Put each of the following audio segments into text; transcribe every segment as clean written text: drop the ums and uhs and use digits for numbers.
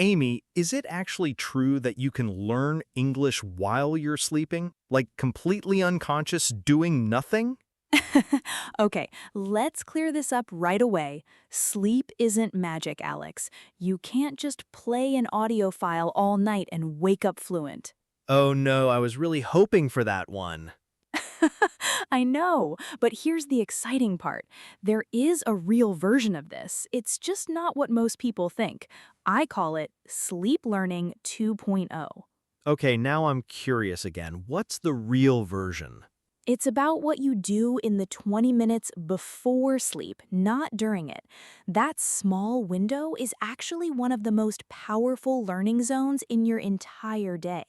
Amy, is it actually true that you can learn English while you're sleeping? Like completely unconscious, doing nothing? Okay, let's clear this up right away. Sleep isn't magic, Alex. You can't just play an audio file all night and wake up fluent. Oh no, I was really hoping for that one. I know, but here's the exciting part. There is a real version of this. It's just not what most people think. I call it Sleep Learning 2.0. Okay, now I'm curious again. What's the real version? It's about what you do in the 20 minutes before sleep, not during it. That small window is actually one of the most powerful learning zones in your entire day.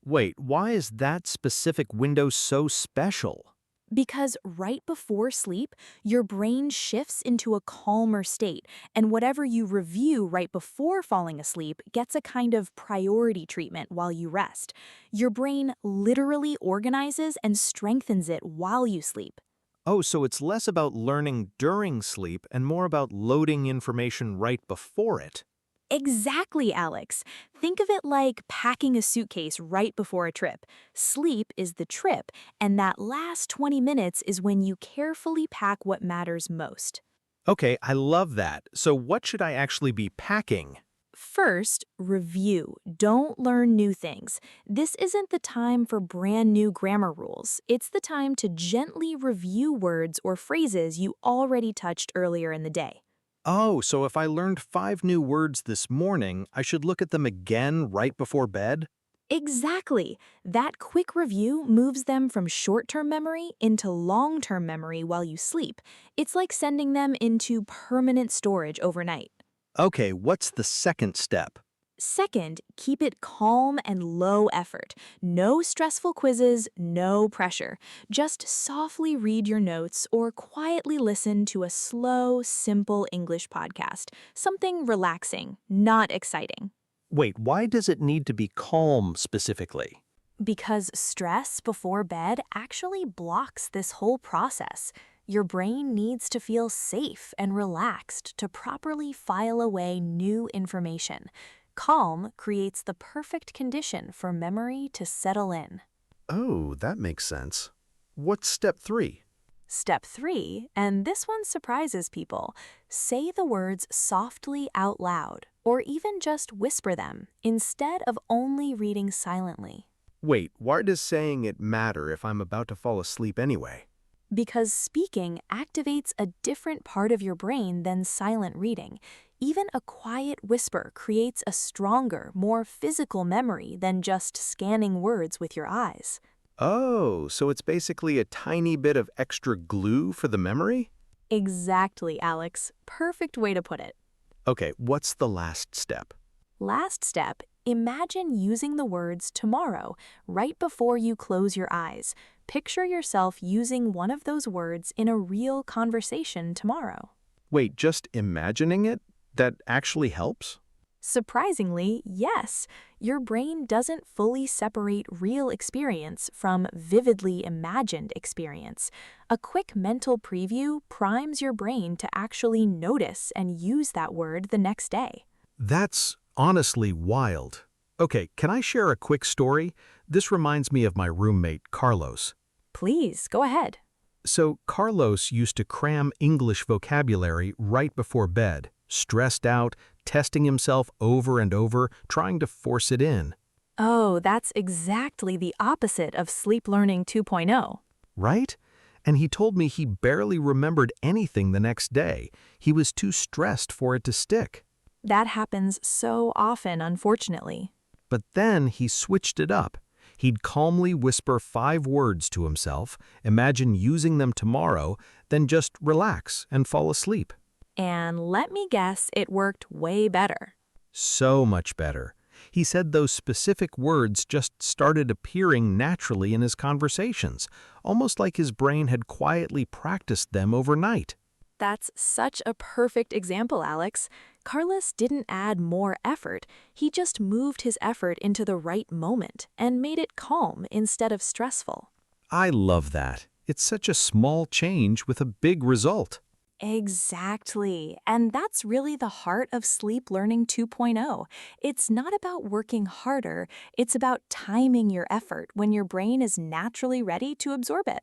Wait, why is that specific window so special? Because right before sleep, your brain shifts into a calmer state, and whatever you review right before falling asleep gets a kind of priority treatment while you rest. Your brain literally organizes and strengthens it while you sleep. Oh, so it's less about learning during sleep and more about loading information right before it. Exactly, Alex. Think of it like packing a suitcase right before a trip. Sleep is the trip, and that last 20 minutes is when you carefully pack what matters most. Okay, I love that. So what should I actually be packing? First, review. Don't learn new things. This isn't the time for brand new grammar rules. It's the time to gently review words or phrases you already touched earlier in the day. Oh, so if I learned 5 new words this morning, I should look at them again right before bed? Exactly. That quick review moves them from short-term memory into long-term memory while you sleep. It's like sending them into permanent storage overnight. Okay, what's the second step? Second, keep it calm and low effort. No stressful quizzes, no pressure. Just softly read your notes or quietly listen to a slow, simple English podcast. Something relaxing, not exciting. Wait, why does it need to be calm specifically? Because stress before bed actually blocks this whole process. Your brain needs to feel safe and relaxed to properly file away new information. Calm creates the perfect condition for memory to settle in. Oh, that makes sense. What's step 3? Step 3, and this one surprises people, say the words softly out loud, or even just whisper them, instead of only reading silently. Wait, why does saying it matter if I'm about to fall asleep anyway? Because speaking activates a different part of your brain than silent reading. Even a quiet whisper creates a stronger, more physical memory than just scanning words with your eyes. Oh, so it's basically a tiny bit of extra glue for the memory? Exactly, Alex. Perfect way to put it. Okay, what's the last step? Last step, imagine using the words tomorrow right before you close your eyes. Picture yourself using one of those words in a real conversation tomorrow. Wait, just imagining it? That actually helps? Surprisingly, yes, your brain doesn't fully separate real experience from vividly imagined experience. A quick mental preview primes your brain to actually notice and use that word the next day. That's honestly wild. Okay, can I share a quick story? This reminds me of my roommate, Carlos. Please, go ahead. So, Carlos used to cram English vocabulary right before bed, stressed out, testing himself over and over, trying to force it in. Oh, that's exactly the opposite of Sleep Learning 2.0. Right? And he told me he barely remembered anything the next day. He was too stressed for it to stick. That happens so often, unfortunately. But then he switched it up. He'd calmly whisper 5 words to himself, imagine using them tomorrow, then just relax and fall asleep. And let me guess, it worked way better. So much better. He said those specific words just started appearing naturally in his conversations, almost like his brain had quietly practiced them overnight. That's such a perfect example, Alex. Carlos didn't add more effort. He just moved his effort into the right moment and made it calm instead of stressful. I love that. It's such a small change with a big result. Exactly. And that's really the heart of Sleep Learning 2.0. It's not about working harder, it's about timing your effort when your brain is naturally ready to absorb it.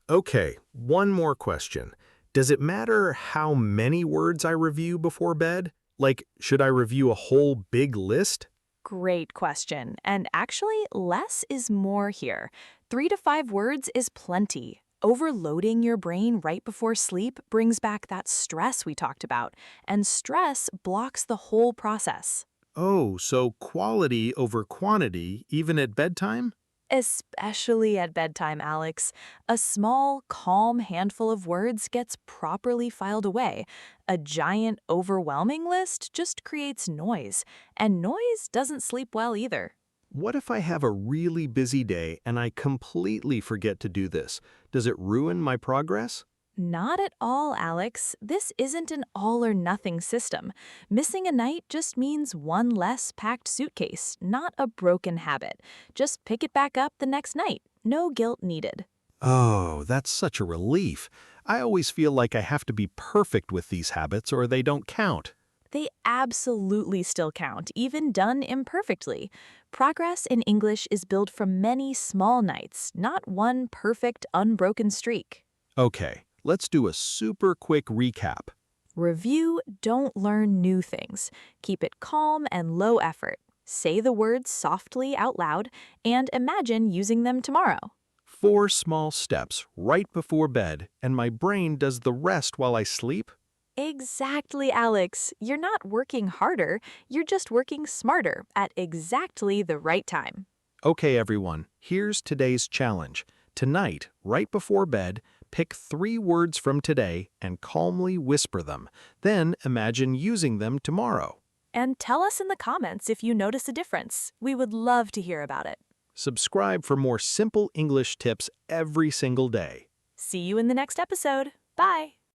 Okay, one more question. Does it matter how many words I review before bed? Like, should I review a whole big list? Great question. And actually, less is more here. 3 to 5 words is plenty. Overloading your brain right before sleep brings back that stress we talked about, and stress blocks the whole process. Oh, so quality over quantity, even at bedtime? Especially at bedtime, Alex. A small, calm handful of words gets properly filed away. A giant, overwhelming list just creates noise, and noise doesn't sleep well either. What if I have a really busy day and I completely forget to do this? Does it ruin my progress? Not at all, Alex. This isn't an all or nothing system. Missing a night just means one less packed suitcase, not a broken habit. Just pick it back up the next night. No guilt needed. Oh, that's such a relief. I always feel like I have to be perfect with these habits or they don't count. They absolutely still count, even done imperfectly. Progress in English is built from many small nights, not one perfect, unbroken streak. Okay, let's do a super quick recap. Review, don't learn new things. Keep it calm and low effort. Say the words softly out loud and imagine using them tomorrow. 4 small steps right before bed, and my brain does the rest while I sleep? Exactly, Alex. You're not working harder, you're just working smarter at exactly the right time. Okay, everyone, here's today's challenge. Tonight, right before bed, pick 3 words from today and calmly whisper them. Then imagine using them tomorrow. And tell us in the comments if you notice a difference. We would love to hear about it. Subscribe for more simple English tips every single day. See you in the next episode. Bye.